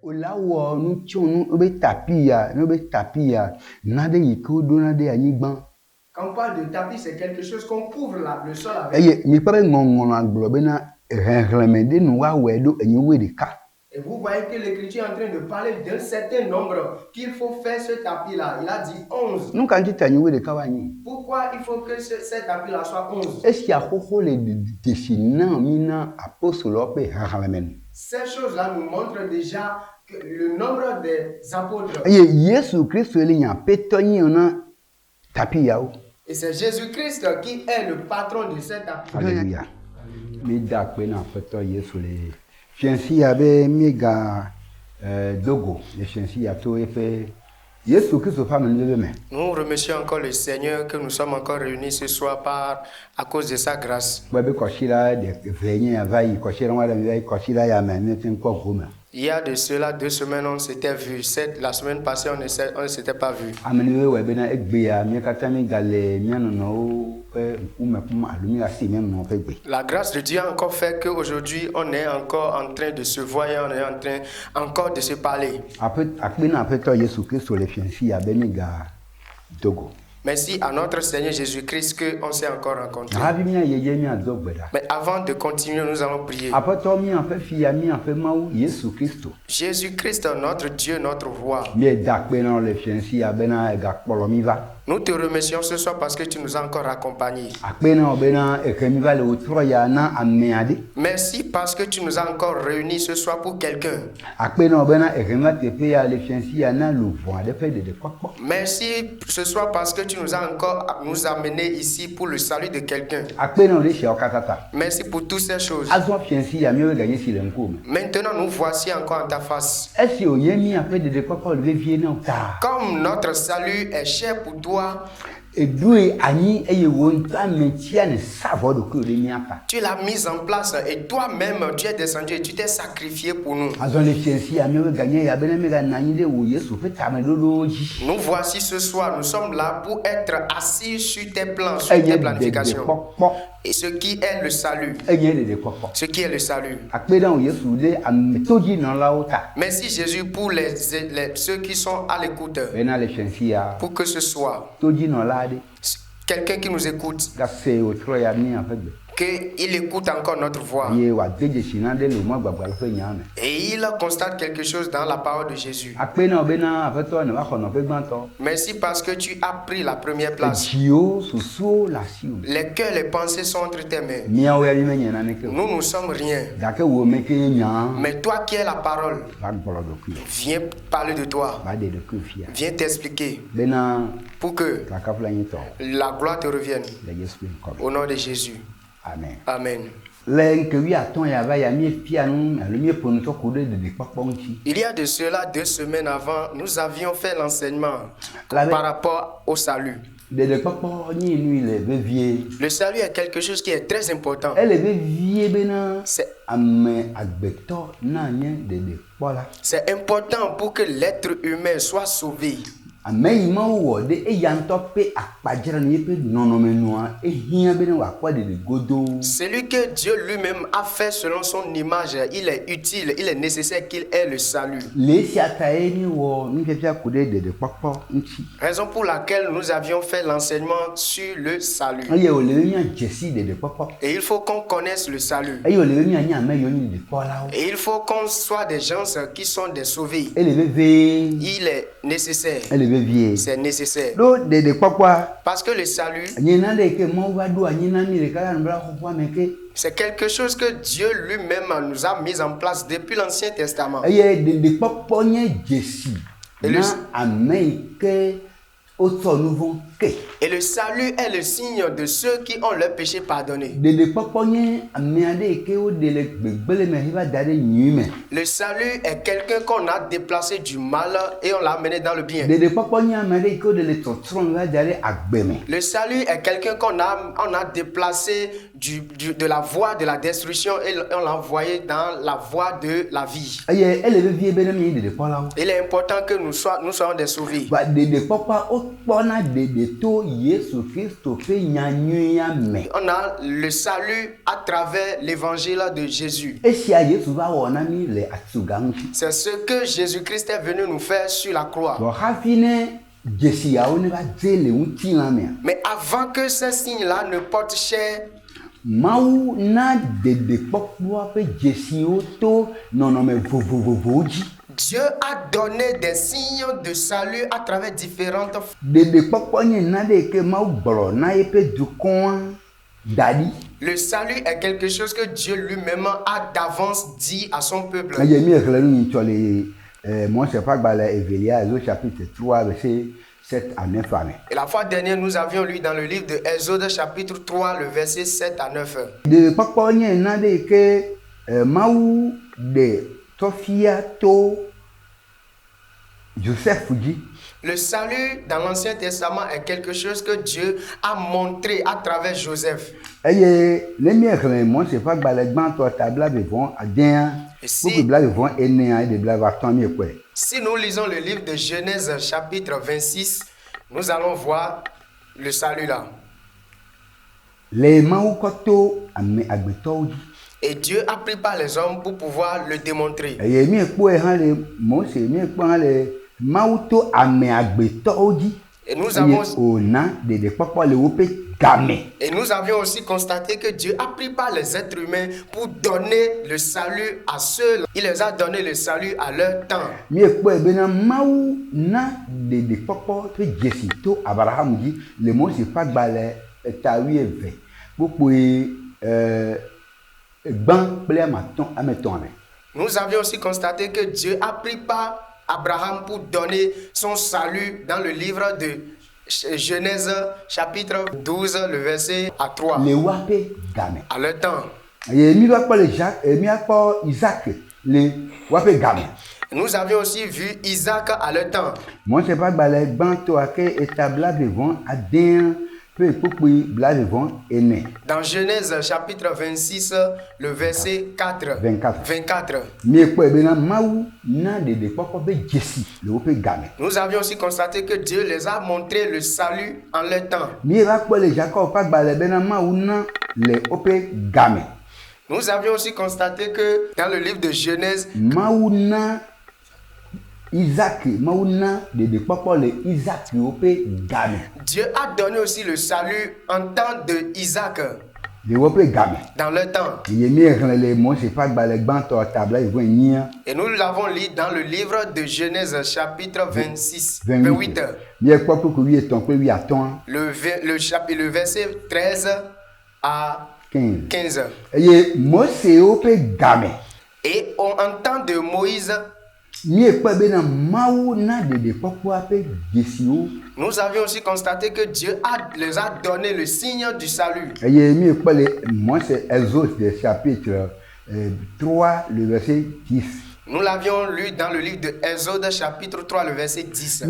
Olawo nu tchonu obe tapia, no be tapia, nade yiko donade anyigban. Quand on parle de tapis, c'est quelque chose qu'on couvre le sol avec. Eye mi pare ngongono aglo be na renremede nu wa wedo enyiwe de ka. Et vous voyez que l'Écriture est en train de parler d'un certain nombre qu'il faut faire ce tapis-là. Il a dit 11. Nu kan tita enyiwe de ka wa ni. Pourquoi il faut que ce tapis-là soit 11? Esi akoko le desina mina apostolo pe renremen. Ces choses-là nous montrent déjà que le nombre des apôtres. Eye Yesu Kristo ele nya petonyi ona tapia o. Et c'est Jésus-Christ qui est le patron de cet tapis. Alléluia. Mi da pe na peto Yesu le. Fiansi abe mi ga dogo, le fiansi a to efe Yesu Kristo fa men lebe me. Nous remercions encore le Seigneur que nous sommes encore réunis ce soir à cause de sa grâce. Bebe ko shira de venye avai ko shira wala mi vai ko shira ya me ne tin ko goma. Il y a de cela 2 semaines, on s'était vu. La semaine passée, on ne s'était pas vu. Ameniwe webe na egbe ya mi kata mi gale mi no La grâce de Dieu a encore fait qu'aujourd'hui, on est encore en train de se voir et on est en train encore de se parler. Merci à notre Seigneur Jésus-Christ qu'on s'est encore rencontrés. Mais avant de continuer, nous allons prier. Jésus-Christ, notre Dieu, notre roi. Nous te remercions ce soir parce que tu nous as encore accompagnés. Merci parce que tu nous as encore réunis ce soir pour quelqu'un. Merci ce soir parce que tu nous as encore amenés ici pour le salut de quelqu'un. Merci pour toutes ces choses. Maintenant, nous voici encore en ta face. Comme notre salut est cher pour toi, tu l'as mis en place et toi-même tu es descendu et tu t'es sacrifié pour nous. Nous voici ce soir, nous sommes là pour être assis sur tes plans, sur tes planifications. Et ce qui est le salut. Ce qui est le salut. Merci Jésus pour ceux qui sont à l'écoute. Pour que ce soit quelqu'un qui nous écoute, qu'il écoute encore notre voix. Et il constate quelque chose dans la parole de Jésus. Merci parce que tu as pris la première place. Les cœurs, les pensées sont entre tes mains. Nous ne sommes rien. Mais toi qui es la parole, viens parler de toi. Viens t'expliquer. Pour que la gloire te revienne. Au nom de Jésus. Amen. Amen. Il y a de cela 2 semaines avant, nous avions fait l'enseignement par rapport au salut. Le salut est quelque chose qui est très important. C'est important pour que l'être humain soit sauvé. Celui que Dieu lui-même a fait selon son image, il est utile, il est nécessaire qu'il ait le salut. Raison pour laquelle nous avions fait l'enseignement sur le salut. Et il faut qu'on connaisse le salut. Et il faut qu'on soit des gens qui sont des sauvés. Il est nécessaire. C'est nécessaire. Parce que le salut, c'est quelque chose que Dieu lui-même nous a mis en place depuis l'Ancien Testament. Et le salut est le signe de ceux qui ont leurs péchés pardonnés. Le salut est quelqu'un qu'on a déplacé du mal et on l'a amené dans le bien. Le salut est quelqu'un qu'on a déplacé de la voie de la destruction et on l'a envoyé dans la voie de la vie. Il est important que nous soyons des sauvés. On a le salut à travers l'évangile de Jésus. C'est ce que Jésus-Christ est venu nous faire sur la croix. Mais avant que ces signes-là ne portent chair, Dieu a donné des signes de salut à travers différentes formes. Le salut est quelque chose que Dieu lui-même a d'avance dit à son peuple. Chapitre 3, verset 7 à 9. Et la fois dernière, nous avions lu dans le livre de Exode, chapitre 3, le verset 7 à 9. Le salut dans l'Ancien Testament est quelque chose que Dieu a montré à travers Joseph. Et si nous lisons le livre de Genèse chapitre 26, nous allons voir le salut là. Et Dieu a pris par les hommes pour pouvoir le démontrer. Et nous avions aussi constaté que Dieu a pris par les êtres humains pour donner le salut à ceux-là. Il les a donné le salut à leur temps. Nous avions aussi constaté que Dieu a pris par Abraham pour donner son salut dans le livre de Genèse chapitre 12, le verset à 3. À leur temps. Nous avions aussi vu Isaac à leur temps. Dans Genèse chapitre 26, le verset 24. Nous avions aussi constaté que Dieu les a montré le salut en leur temps. Nous avions aussi constaté que dans le livre de Genèse, Dieu a donné aussi le salut en temps de Isaac. Dans le temps. Et nous l'avons lu dans le livre de Genèse chapitre 28. Le verset 13 à 15. Et en temps de Moïse, nous avions aussi constaté que Dieu les a donné le signe du salut. Chapitre 3, le verset 10. Nous l'avions lu dans le livre de Exode, chapitre 3, le verset 10.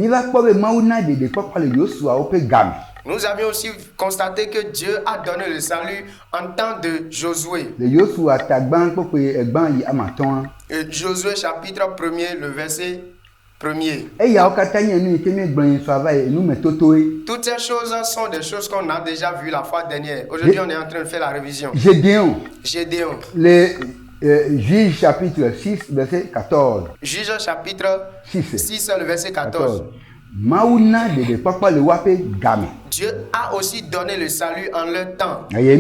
Nous avions aussi constaté que Dieu a donné le salut en temps de Josué. Josué chapitre 1er, le verset 1er. Toutes ces choses sont des choses qu'on a déjà vues la fois dernière. Aujourd'hui, on est en train de faire la révision. Gédéon. Juge chapitre 6, verset 14. Juge chapitre 6, le verset 14. Dieu a aussi donné le salut en leur temps. Et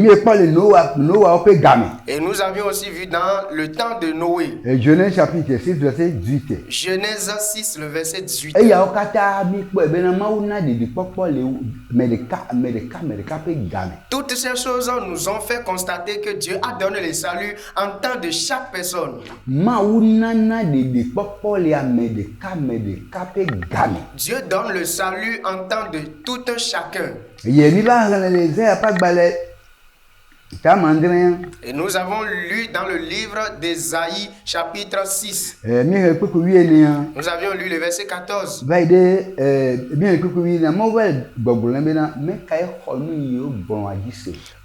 nous avions aussi vu dans le temps de Noé. Genèse chapitre 6, verset 18. Genèse 6, le verset 18. Toutes ces choses nous ont fait constater que Dieu a donné le salut en temps de chaque personne. Dieu donne le salut en temps de tout un chacun. Et nous avons lu dans le livre d'Ésaïe, chapitre 6. Nous avions lu le verset 14.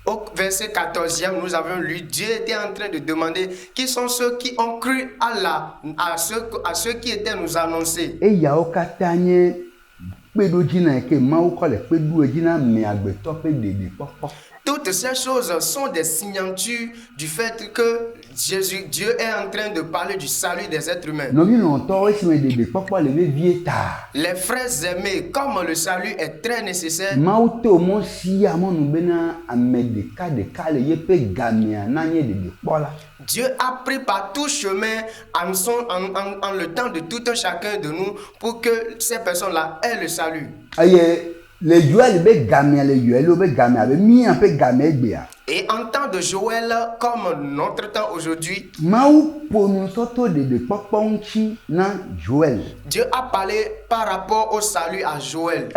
Au verset 14e, nous avons lu, Dieu était en train de demander qui sont ceux qui ont cru à ceux qui étaient nous annoncés. Et toutes ces choses sont des signatures du fait que Dieu est en train de parler du salut des êtres humains. Les frères aimés, comme le salut est très nécessaire, Dieu a pris par tout chemin en le temps de tout un chacun de nous pour que ces personnes-là aient le salut. Et en temps de Joël, comme notre temps aujourd'hui, Dieu a parlé par rapport au salut à Joël.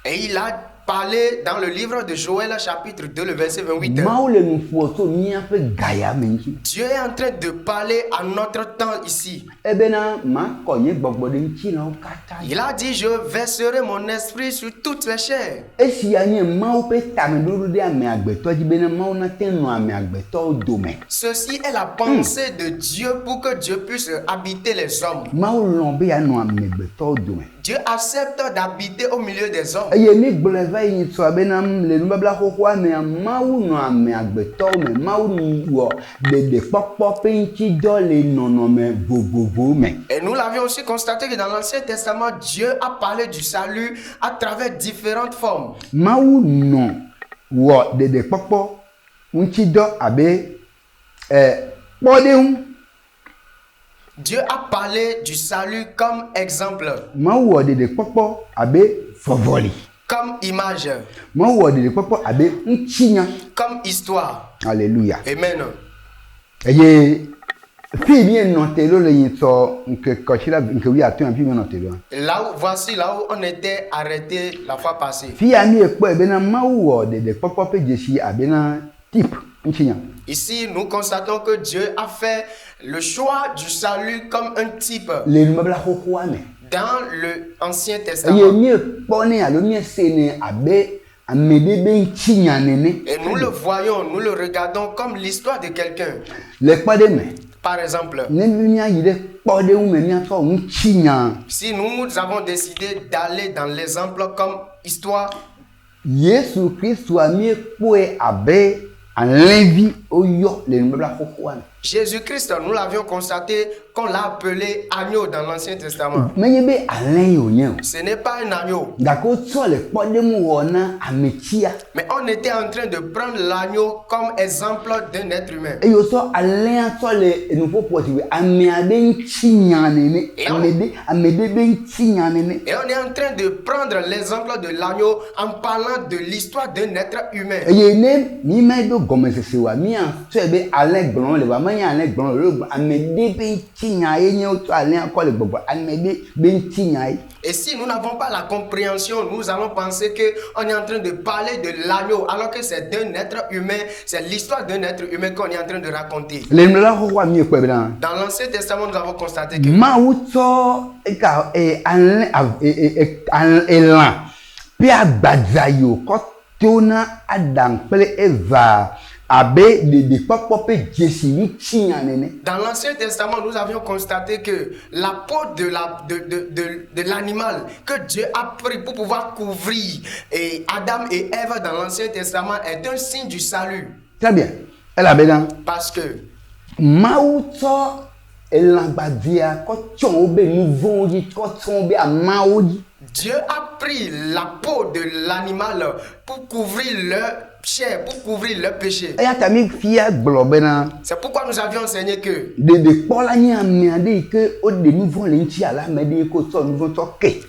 Et il a parlé dans le livre de Joël, chapitre 2, le verset 28. Dieu est en train de parler à notre temps ici. Il a dit, je verserai mon esprit sur toutes les chairs. Ceci est la pensée de Dieu pour que Dieu puisse habiter les hommes. Dieu accepte d'habiter au milieu des hommes. Et nous l'avions aussi constaté que dans l'Ancien Testament, Dieu a parlé du salut à travers différentes formes. Dieu a parlé du salut comme exemple, comme image, comme histoire. Alléluia. Amen. Voici là où on était arrêté la fois passée. Ici, nous constatons que Dieu a fait le choix du salut comme un type dans l'Ancien Testament. Et nous le voyons, nous le regardons comme l'histoire de quelqu'un. Par exemple, si nous avons décidé d'aller dans l'exemple comme histoire, Jésus-Christ, nous l'avions constaté qu'on l'a appelé agneau dans l'Ancien Testament. Ce n'est pas un agneau. Mais on était en train de prendre l'agneau comme exemple d'un être humain. Et on est en train de prendre l'exemple de l'agneau en parlant de l'histoire d'un être humain. Et si nous n'avons pas la compréhension, nous allons penser qu'on est en train de parler de l'agneau, alors que c'est d'un être humain, c'est l'histoire d'un être humain qu'on est en train de raconter. Dans l'Ancien Testament, nous avons constaté que dans l'Ancien Testament, nous avions constaté que la peau de l'animal que Dieu a pris pour pouvoir couvrir et Adam et Ève dans l'Ancien Testament est un signe du salut. Très bien. Parce que Dieu a pris la peau de l'animal pour couvrir leur chair, pour couvrir leur péché. C'est pourquoi nous avions enseigné que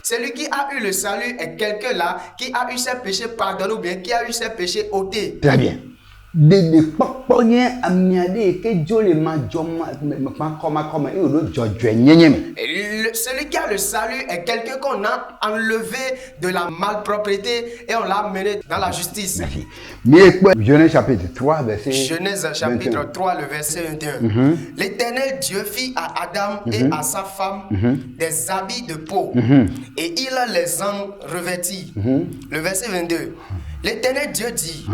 celui qui a eu le salut est quelqu'un là qui a eu ses péchés pardonnés ou bien qui a eu ses péchés ôtés. Très bien. de pokponye amiade ke jole ma joma comme et le jojo nyenyeme. Celui qui a le salut est quelqu'un qu'on a enlevé de la malpropreté et on l'a amené dans la justice. Merci. Mais Genèse chapitre 3 verset Genèse chapitre 3 le verset 21. L'Éternel Dieu fit à Adam et à sa femme des habits de peau et il les en revêtit. Le verset 22. L'Éternel Dieu dit,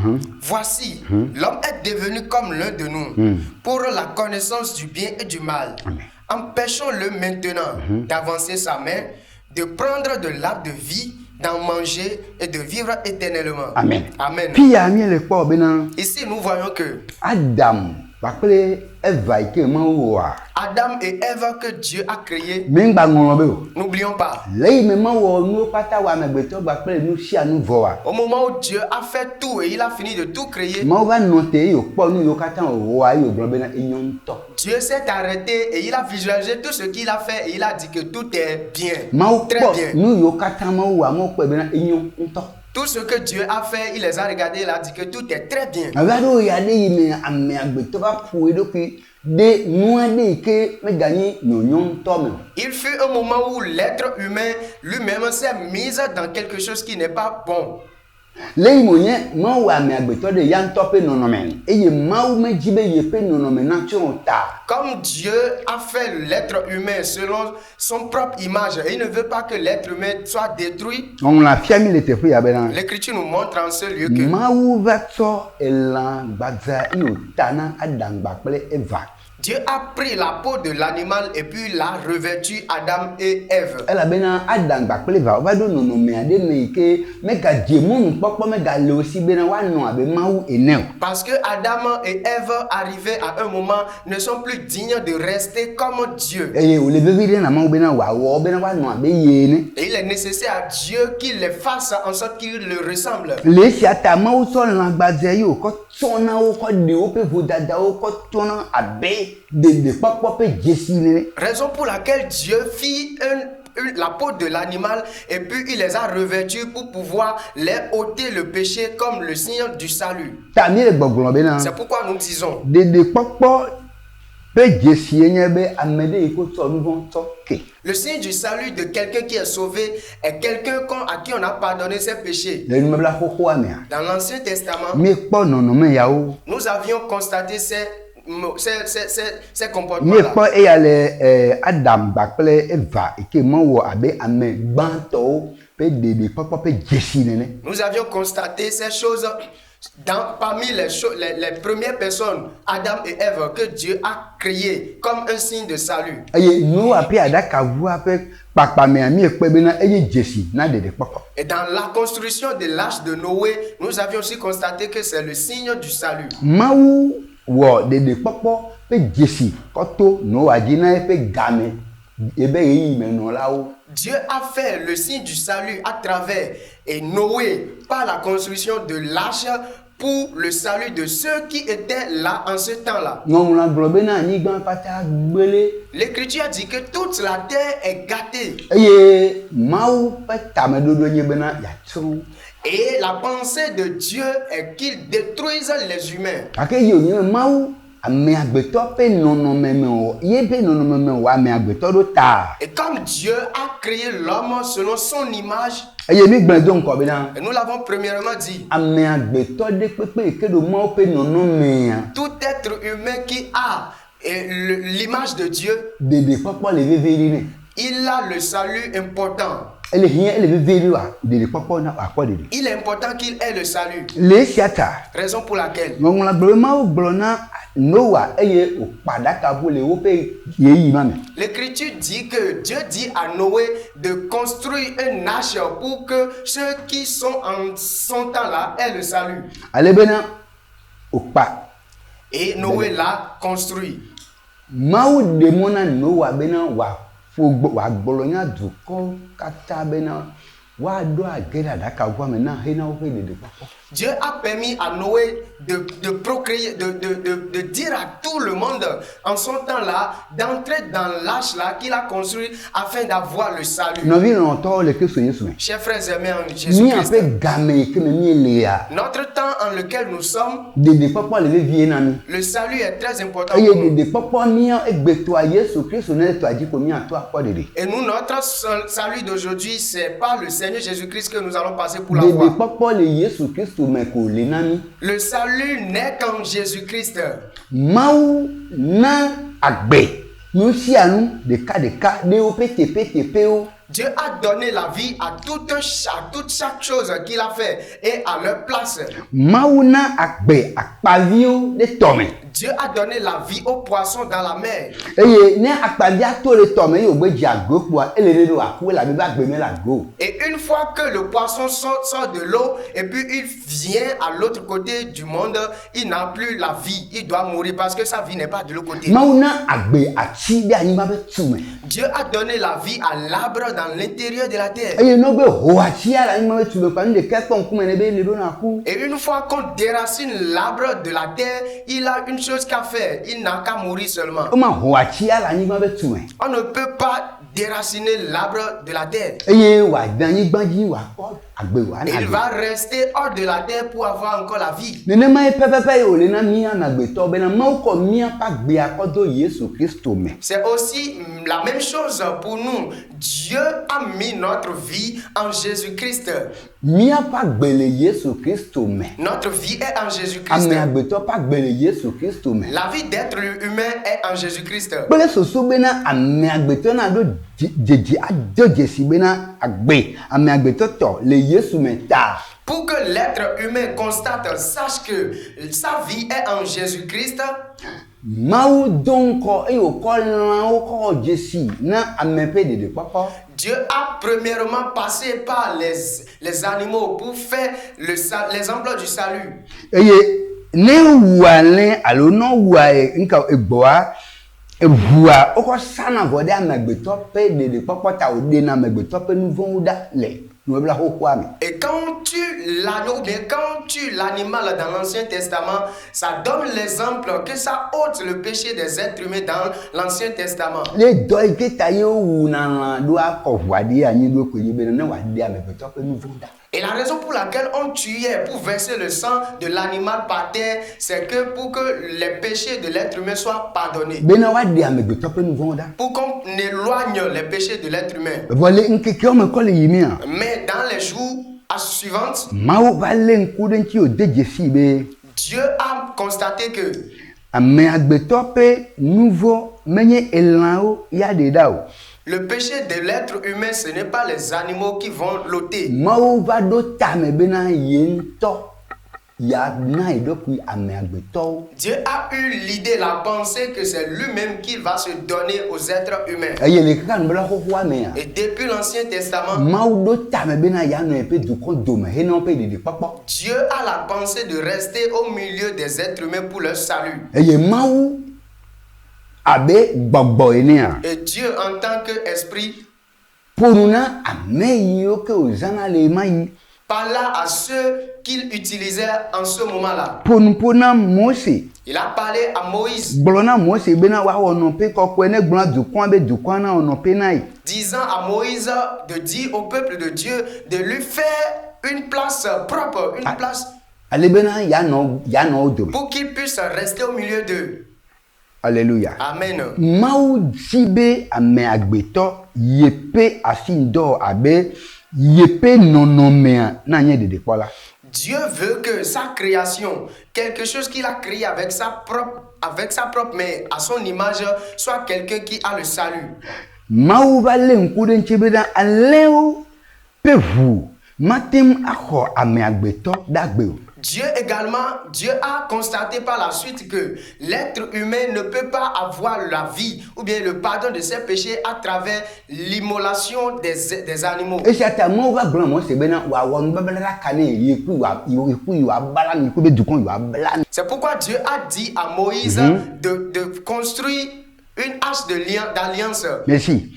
voici, l'homme est devenu comme l'un de nous, pour la connaissance du bien et du mal. Empêchons-le maintenant d'avancer sa main, de prendre de l'arbre de vie, d'en manger et de vivre éternellement. Amen. Amen. Ici, nous voyons que Adam et Ève que Dieu a créé, n'oublions pas. Au moment où Dieu a fait tout et il a fini de tout créer, Dieu s'est arrêté et il a visualisé tout ce qu'il a fait et il a dit que tout est bien, très bien. Tout ce que Dieu a fait, il les a regardés, il a dit que tout est très bien. Il fut un moment où l'être humain lui-même s'est mis dans quelque chose qui n'est pas bon. Comme Dieu a fait l'être humain selon son propre image et il ne veut pas que l'être humain soit détruit, l'Écriture nous montre en ce lieu que Dieu a pris la peau de l'animal et puis l'a revêtu Adam et Ève. Parce que Adam et Ève, arrivés à un moment, ne sont plus dignes de rester comme Dieu. Et il est nécessaire à Dieu qu'il les fasse en sorte qu'ils le ressemblent. Raison pour laquelle Dieu fit la peau de l'animal et puis il les a revêtus pour pouvoir les ôter le péché comme le signe du salut. C'est pourquoi nous disons le signe du salut de quelqu'un qui est sauvé est quelqu'un à qui on a pardonné ses péchés. Dans l'Ancien Testament, nous avions constaté ces comportements-là. Nous avions constaté ces choses parmi les premières personnes, Adam et Ève, que Dieu a créé comme un signe de salut. Et dans la construction de l'arche de Noé, nous avions aussi constaté que c'est le signe du salut. Dieu a fait le signe du salut à travers Noé par la construction de l'arche pour le salut de ceux qui étaient là en ce temps-là. L'Écriture a dit que toute la terre est gâtée. Et la pensée de Dieu est qu'il détruise les humains. Et comme Dieu a créé l'homme selon son image, et nous l'avons premièrement dit, tout être humain qui a l'image de Dieu, il a le salut important. Il est important qu'il ait le salut. Raison pour laquelle l'Écriture dit que Dieu dit à Noé de construire une arche pour que ceux qui sont en son temps là aient le salut. Et Noé l'a construit. Dieu a permis à Noé de procréer, de dire à tout le monde en son temps-là, d'entrer dans l'arche là qu'il a construit afin d'avoir le salut. Chers frères et amis en Jésus-Christ, notre temps en lequel nous sommes, le salut est très important pour nous. Et nous, notre salut d'aujourd'hui, c'est pas le Seigneur Jésus-Christ que nous allons passer pour la foi. Le salut n'est qu'en Jésus-Christ. Dieu a donné la vie à toute chaque chose qu'il a fait et à leur place. Dieu a donné la vie aux poissons dans la mer. Et une fois que le poisson sort de l'eau et puis il vient à l'autre côté du monde, il n'a plus la vie. Il doit mourir parce que sa vie n'est pas de l'autre côté. Dieu a donné la vie à l'arbre dans l'intérieur de la terre. Et une fois qu'on déracine l'arbre de la terre, il a une chose qu'à faire. Il n'a qu'à mourir seulement. On ne peut pas déraciner l'arbre de la terre. Il va rester hors de la terre pour avoir encore la vie. C'est aussi la même chose pour nous. Dieu a mis notre vie en Jésus-Christ. Notre vie est en Jésus-Christ. La vie d'être humain est en Jésus-Christ. Pour que l'être humain constate, sache que sa vie est en Jésus-Christ. Dieu a premièrement passé par les animaux pour faire les emplois du salut. Et quand tu l'agneau, bien quand tu l'animal dans l'Ancien Testament, ça donne l'exemple que ça ôte le péché des êtres humains dans l'Ancien Testament. Et la raison pour laquelle on tuait pour verser le sang de l'animal par terre, c'est que pour que les péchés de l'être humain soient pardonnés. Pour qu'on éloigne les péchés de l'être humain. Mais dans les jours suivants, Dieu a constaté que le péché de l'être humain, ce n'est pas les animaux qui vont l'ôter. Dieu a eu l'idée, la pensée que c'est lui-même qui va se donner aux êtres humains. Et depuis l'Ancien Testament, Dieu a la pensée de rester au milieu des êtres humains pour leur salut. Et Dieu en tant qu'esprit parla à ceux qu'il utilisait en ce moment-là. Il a parlé à Moïse, disant à Moïse de dire au peuple de Dieu de lui faire une place propre, une place pour qu'il puisse rester au milieu d'eux. Alléluia. Amen. Dieu veut que sa création, quelque chose qu'il a créé avec sa propre main, à son image, soit quelqu'un qui a le salut. Dieu également, Dieu a constaté par la suite que l'être humain ne peut pas avoir la vie ou bien le pardon de ses péchés à travers l'immolation des animaux. C'est pourquoi Dieu a dit à Moïse de construire une arche d'alliance. Merci.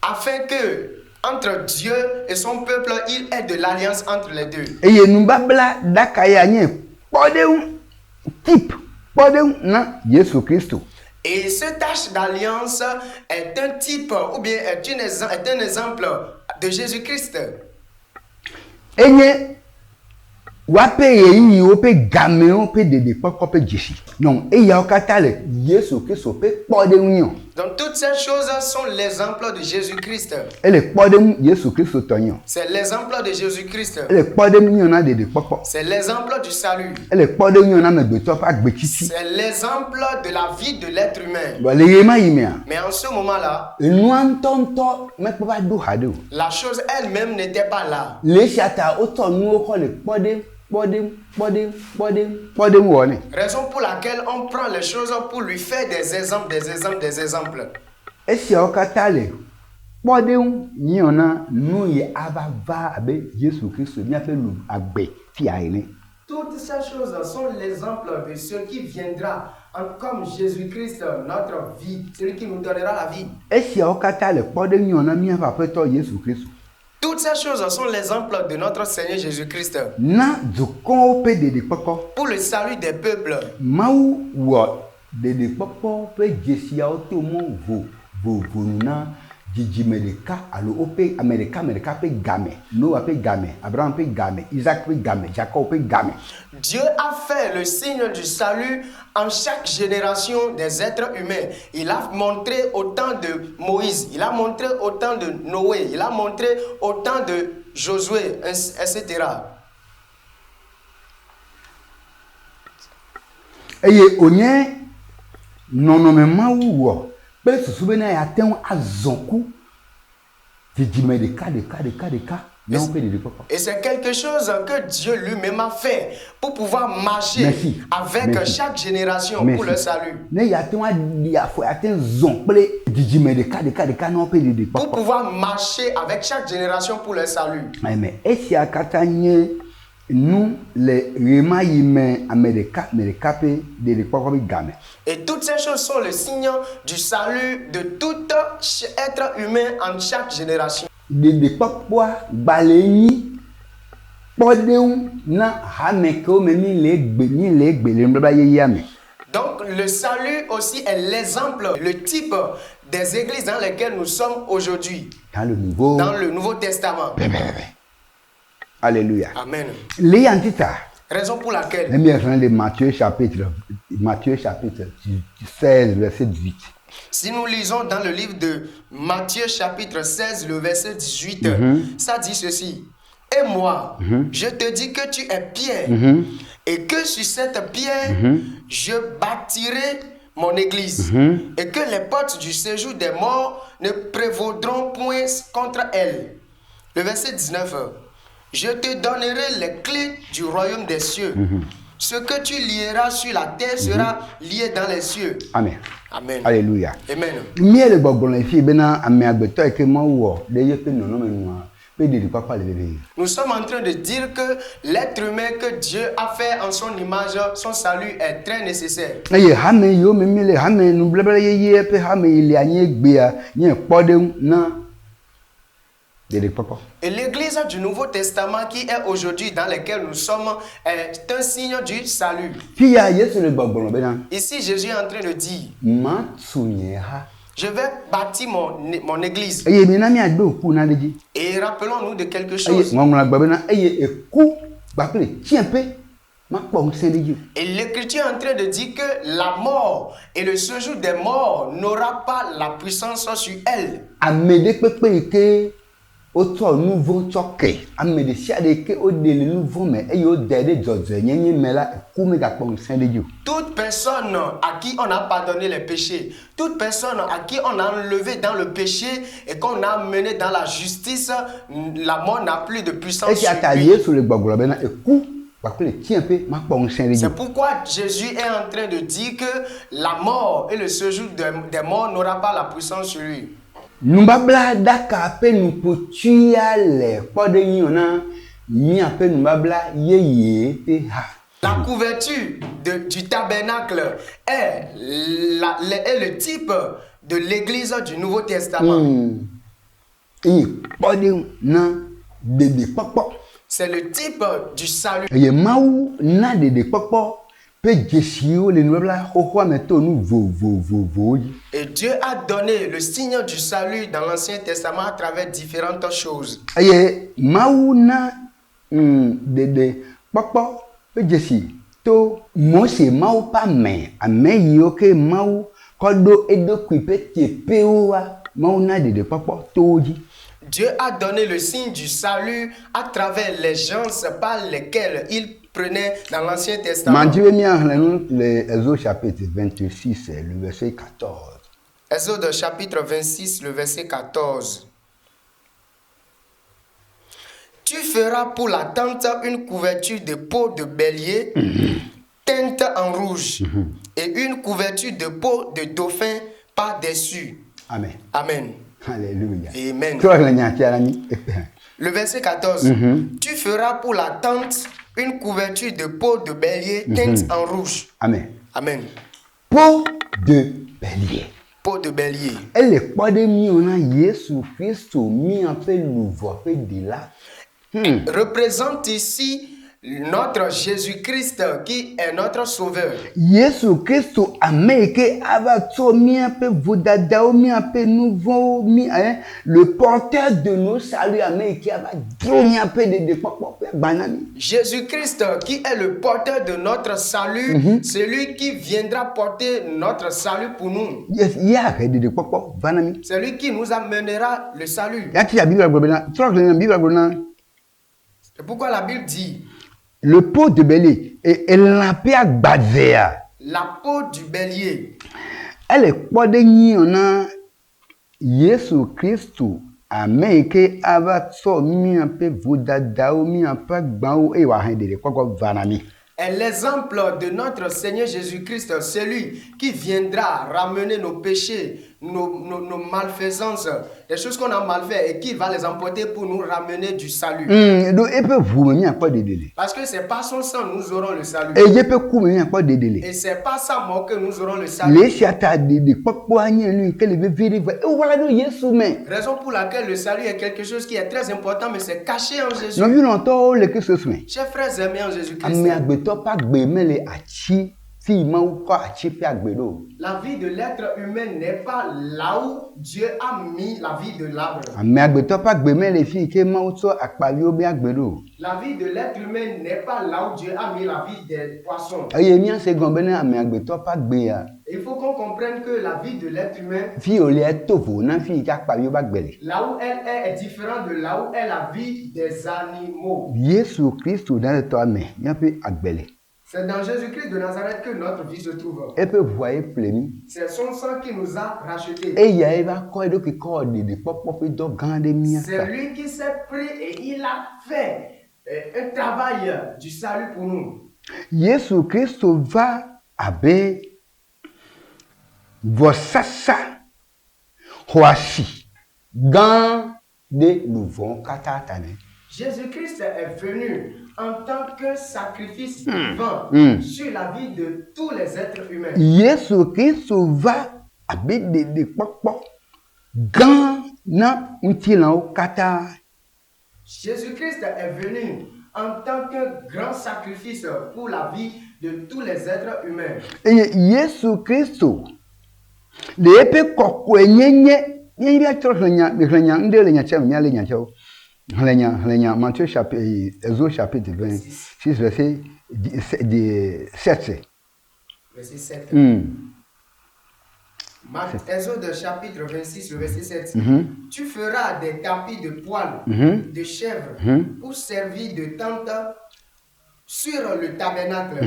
Afin que Entre Dieu et son peuple, il est de l'alliance entre les deux. Et nous babla dakaya nye podeu type podeu na Jésus Christ. Et ce tâche d'alliance est un type ou bien est un exemple de Jésus-Christ. Et wape yeyi ope game ope dede pokope Jésus. Non, et ya okatale Jésus Christ ope podeu nyon. Donc toutes ces choses sont l'exemple de Jésus-Christ. Et le podeu Jésus Christ tonyon. C'est l'exemple de Jésus-Christ. Et le podeu nyon na dede poko. C'est l'exemple du salut. Et le podeu nyon na megbeto pa gbetiti. C'est l'exemple de la vie de l'être humain. Bon, le yema yimea. Mais en ce moment-là, la chose elle-même n'était pas là. Raison pour laquelle on prend les choses pour lui faire des exemples. Et si on catale, podeu niona nous y avava avec Jésus Christ bien fait nous agbe fiaine. Toutes ces choses sont l'exemple de ce qui viendra comme Jésus-Christ, notre vie, celui qui nous donnera la vie. Et si on catale, podeu niona bien va peut Jésus Christ. Toutes ces choses sont l'exemple de notre Seigneur Jésus-Christ. Pour le salut des peuples. Dieu a fait le signe du salut en chaque génération des êtres humains. Il a montré au temps de Moïse, il a montré au temps de Noé, il a montré au temps de Josué, etc. Et onye nonomema wo pe susube na ya ten azonku didime de ka. Et c'est quelque chose que Dieu lui-même a fait pour pouvoir marcher avec chaque génération pour le salut. Pour pouvoir marcher avec chaque génération pour le salut. Nous les et toutes ces choses sont le signe du salut de tout être humain en chaque génération. Donc le salut aussi est l'exemple, le type des églises dans lesquelles nous sommes aujourd'hui. Dans le Nouveau Testament. Alléluia. Amen. Raison pour laquelle. Matthieu chapitre 16, verset 18. Si nous lisons dans le livre de Matthieu chapitre 16, le verset 18, ça dit ceci. Et moi, je te dis que tu es pierre, et que sur cette pierre, je bâtirai mon église, et que les portes du séjour des morts ne prévaudront point contre elle. Le verset 19. Je te donnerai les clés du royaume des cieux. Ce que tu lieras sur la terre sera lié dans les cieux. Amen. Amen. Alléluia. Amen. Nous sommes en train de dire que l'être humain que Dieu a fait en son image, son salut est très nécessaire. Et l'église du Nouveau Testament qui est aujourd'hui dans laquelle nous sommes est un signe du salut. Ici, Jésus est en train de dire, je vais bâtir mon église. Et rappelons-nous de quelque chose. Et l'Écriture est en train de dire que la mort et le séjour des morts n'aura pas la puissance sur elle. Toute personne à qui on a pardonné les péchés, toute personne à qui on a enlevé dans le péché et qu'on a mené dans la justice, la mort n'a plus de puissance sur lui. C'est pourquoi Jésus est en train de dire que la mort et le séjour des morts n'aura pas la puissance sur lui. La couverture du tabernacle est le type de l'église du Nouveau Testament. C'est le type du salut. Et Dieu a donné le signe du salut dans l'Ancien Testament à travers différentes choses. Dieu a donné le signe du salut à travers les gens par lesquels il prenait dans l'Ancien Testament. Exode chapitre 26, le verset 14. Exode chapitre 26, le verset 14. Tu feras pour la tente une couverture de peau de bélier teinte en rouge et une couverture de peau de dauphin par-dessus. Amen. Amen. Alléluia. Amen. Le verset 14. Tu feras pour la tente une couverture de peau de bélier teinte en rouge. Amen. Amen. Peau de bélier. Peau de bélier. Elle est pas de Jésus Christ mis en fait nouveau fait de là. Représente ici notre Jésus-Christ qui est notre sauveur. Jésus Christ américain avait mis un peu vodadao mis un peu nouveau le porteur de nos saluts américain avait mis un peu de banane. Jésus-Christ qui est le porteur de notre salut, c'est lui qui viendra porter notre salut pour nous. C'est lui qui nous amènera le salut. C'est pourquoi la Bible dit le pot de bélier et la paix à Badzéa. La peau du bélier. Elle est pas de niona Jésus Christ américain avait so mi un peu vodadao mi un peu gbao et wa hende quoi vanami. est l'exemple de notre Seigneur Jésus-Christ, celui qui viendra ramener nos péchés, nos malfaisances, les choses qu'on a mal fait et qui va les emporter pour nous ramener du salut. Parce que c'est pas son sang nous aurons le salut. Et c'est pas sa mort que nous aurons le salut. Raison pour laquelle le salut est quelque chose qui est très important, mais c'est caché en Jésus. Chers frères aimés en Jésus-Christ. La vie de l'être humain n'est pas là où Dieu a mis la vie de l'arbre. La vie de l'être humain n'est pas là où Dieu a mis la vie des poissons. Il faut qu'on comprenne que la vie de l'être humain, là où elle est différente de là où est la vie des animaux. C'est dans Jésus-Christ de Nazareth que notre vie se trouve. C'est son sang qui nous a rachetés. C'est lui qui s'est pris et il a fait un travail du salut pour nous. Jésus-Christ va avec Vossassa Hoashi dans des nouveaux katatane. Jésus-Christ est venu en tant que sacrifice vivant sur la vie de tous les êtres humains. Jésus-Christ va avec des pokpok dans un kata. Jésus-Christ est venu en tant que grand sacrifice pour la vie de tous les êtres humains. Et Jésus-Christ, les épées kokwenyenye, Matthieu chapitre 26, verset 7. Verset 7. Exode chapitre 26, le verset 7. Tu feras des tapis de poils de chèvre pour servir de tente sur le tabernacle.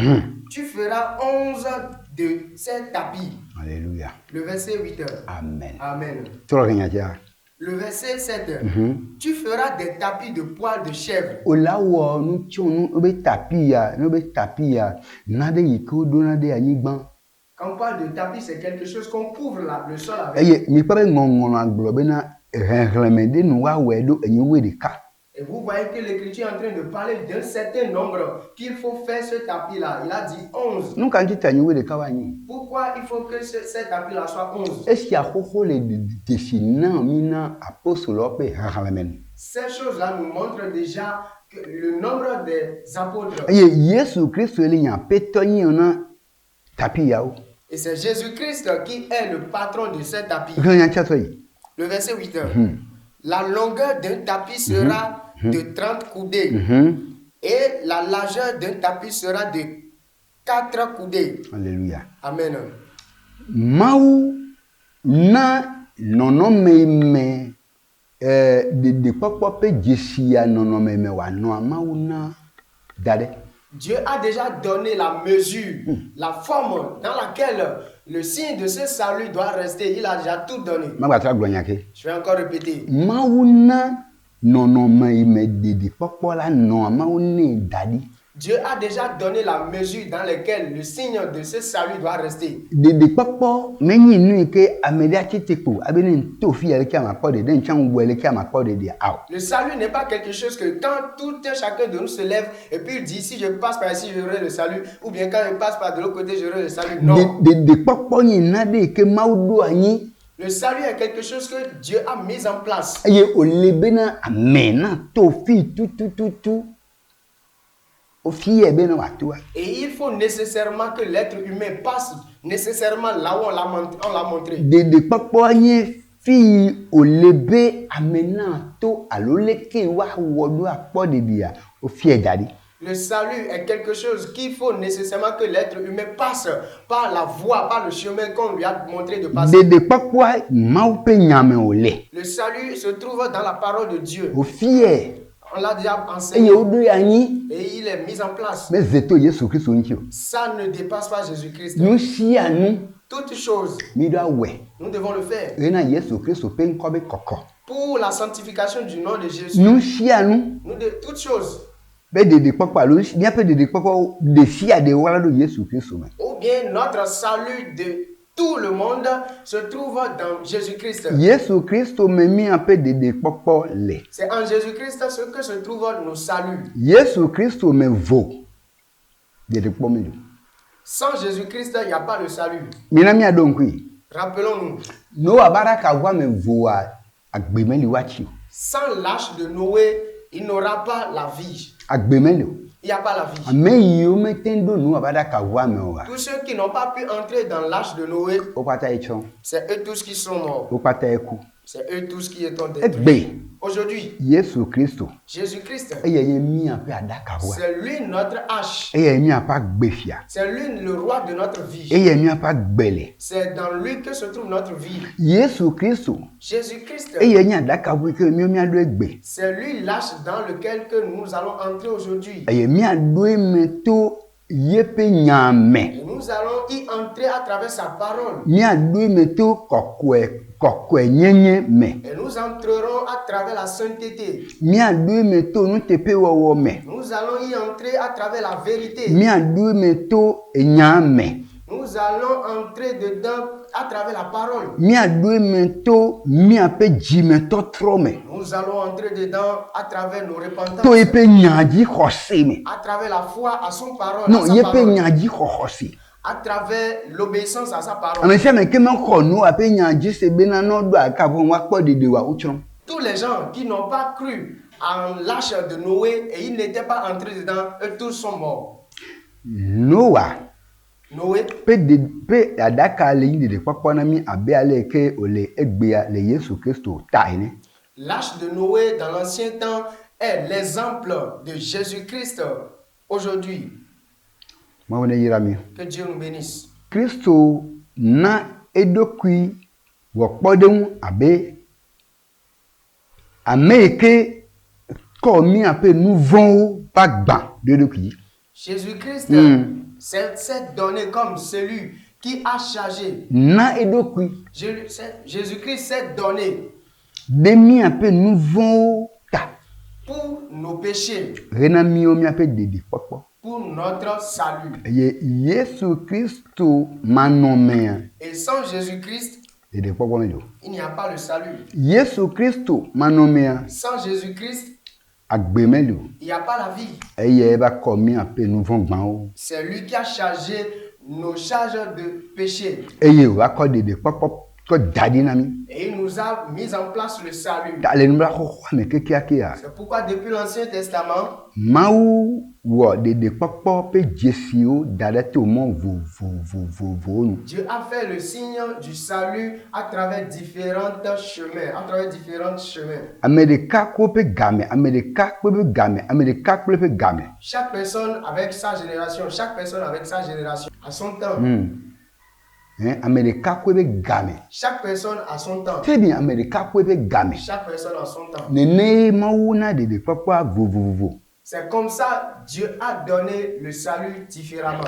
Tu feras 11 de ces tapis. Alléluia. Le verset 8. Amen. Amen. Le verset 7. Tu feras des tapis de poils de chèvre. Quand on parle de tapis, c'est quelque chose qu'on couvre le sol avec. Et Et vous voyez que l'Écriture est en train de parler d'un certain nombre qu'il faut faire ce tapis-là. Il a dit 11. Pourquoi il faut que ce tapis-là soit 11? Ces choses-là nous montrent déjà que le nombre des apôtres. Et c'est Jésus-Christ qui est le patron de ce tapis. Le verset 8. La longueur d'un tapis sera de 30 coudées et la largeur d'un tapis sera de 4 coudées. Alléluia. Amen. Maou na nonome de papa pe jesia nonome me wa no maou na dade. Dieu a déjà donné la mesure, la forme dans laquelle le signe de ce salut doit rester. Il a déjà tout donné. Je vais encore répéter. Dieu a déjà donné la mesure dans laquelle le signe de ce salut doit rester. Le salut n'est pas quelque chose que quand tout un chacun de nous se lève et puis il dit si je passe par ici j'aurai le salut, ou bien quand je passe par de l'autre côté j'aurai le salut. Non. Le salut est quelque chose que Dieu a mis en place. Et il faut nécessairement que l'être humain passe nécessairement là où on l'a montré. Le salut est quelque chose qu'il faut nécessairement que l'être humain passe par la voie, par le chemin qu'on lui a montré de passer. Le salut se trouve dans la parole de Dieu. On l'a déjà enseigné et il est mis en place. Ça ne dépasse pas Jésus-Christ. Toutes choses, nous devons le faire. Pour la sanctification du nom de Jésus, nous de toutes choses. Ou bien notre salut de tout le monde se trouve dans Jésus-Christ. C'est en Jésus-Christ ce que se trouvent nos saluts. Sans Jésus-Christ, il n'y a pas de salut. Rappelons-nous. Sans l'arche de Noé, il n'aura pas la vie. Il n'y a pas la vie. Tous ceux qui n'ont pas pu entrer dans l'arche de Noé, c'est eux tous qui sont morts. C'est eux tous qui sont détruits. Aujourd'hui, Jésus-Christ, c'est lui notre arche. C'est lui le roi de notre vie. C'est dans lui que se trouve notre vie. Jésus-Christ, c'est lui l'arche dans lequel que nous allons entrer aujourd'hui. Et nous allons y entrer à travers sa parole. Et nous entrerons à travers la sainteté. Nous allons y entrer à travers la vérité. Nous allons entrer dedans à travers la parole. Nous allons entrer dedans à travers nos repentances. À travers la foi à son parole. Non, à travers l'obéissance à sa parole. Tous les gens qui n'ont pas cru en l'arche de Noé et ils n'étaient pas entrés dedans, eux tous sont morts. Noé, l'arche de Noé dans l'ancien temps est l'exemple de Jésus-Christ aujourd'hui. Que Dieu nous bénisse. Christo na edokui wokpodun abe ameke komi ape nouvon bagba de dokui. Jésus-Christ s'est donné comme celui qui a chargé. Na edokui. Jésus-Christ s'est donné. Demi ape nouvon ta. Pour nos péchés. Renami omi ape dede pokpo. Pour notre salut. Jésus-Christ et sans Jésus-Christ, il n'y a pas le salut. Jésus-Christ sans Jésus-Christ, Il n'y a pas la vie. C'est lui qui a chargé nos charges de péché. Et il nous a mis en place le salut. C'est pourquoi depuis l'Ancien Testament, Dieu a fait le signe du salut à travers différents chemins. Chaque personne avec sa génération, à son temps. Chaque personne a son temps. Très bien, Chaque personne a son temps. C'est comme ça Dieu a donné le salut différemment.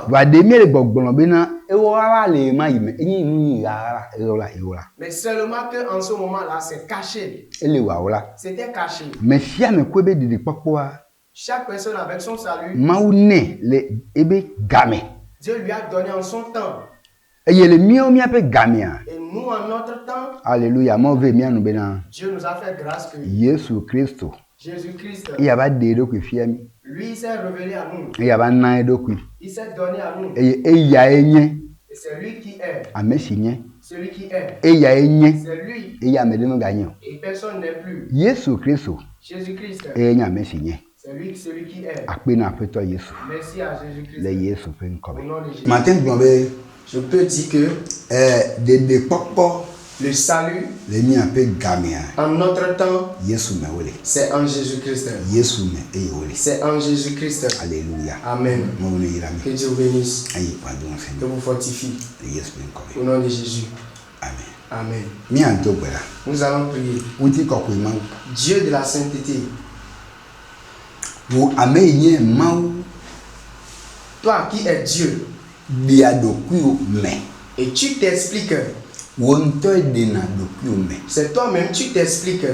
Mais seulement qu'en ce moment-là, c'est caché. C'était caché. Chaque personne avec son salut, Dieu lui a donné en son temps. Et nous, en notre temps, alléluia, Dieu nous a fait grâce que Jésus-Christ, lui, il s'est révélé à nous. Il s'est donné à nous. Et c'est lui qui est. Celui qui est. C'est lui. Et personne n'est plus. Jésus-Christ. C'est lui qui est. Merci à Jésus-Christ. Au nom de Jésus. Je peux dire que le salut en notre temps, c'est en Jésus-Christ. C'est en Jésus-Christ. Alléluia. Amen. Que Dieu vous bénisse. Que vous fortifie. Au nom de Jésus. Amen. Nous allons prier. Dieu de la sainteté. Toi qui es Dieu. Et tu t'expliques. C'est toi-même, tu t'expliques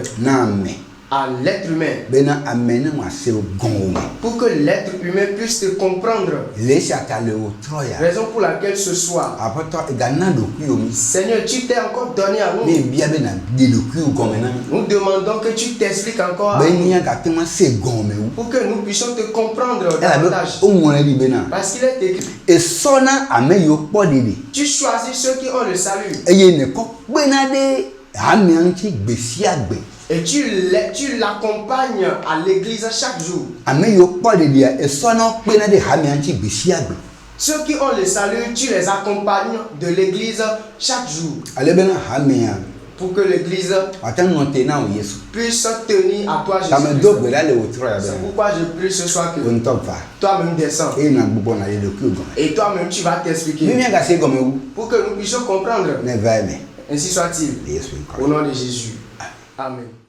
à l'être humain pour que l'être humain puisse te comprendre. Raison pour laquelle ce soir, Seigneur, tu t'es encore donné à nous. Nous demandons que tu t'expliques encore à nous, pour que nous puissions te comprendre davantage. Parce qu'il est écrit, tu choisis ceux qui ont le salut. Et tu l'accompagnes à l'église chaque jour. Ceux qui ont le salut, tu les accompagnes de l'église chaque jour. Pour que l'église puisse tenir à toi, Jésus. C'est pourquoi je prie ce soir que toi-même descends. Et toi-même tu vas t'expliquer. Pour que nous puissions comprendre. Ainsi soit-il. Au nom de Jésus. Amen.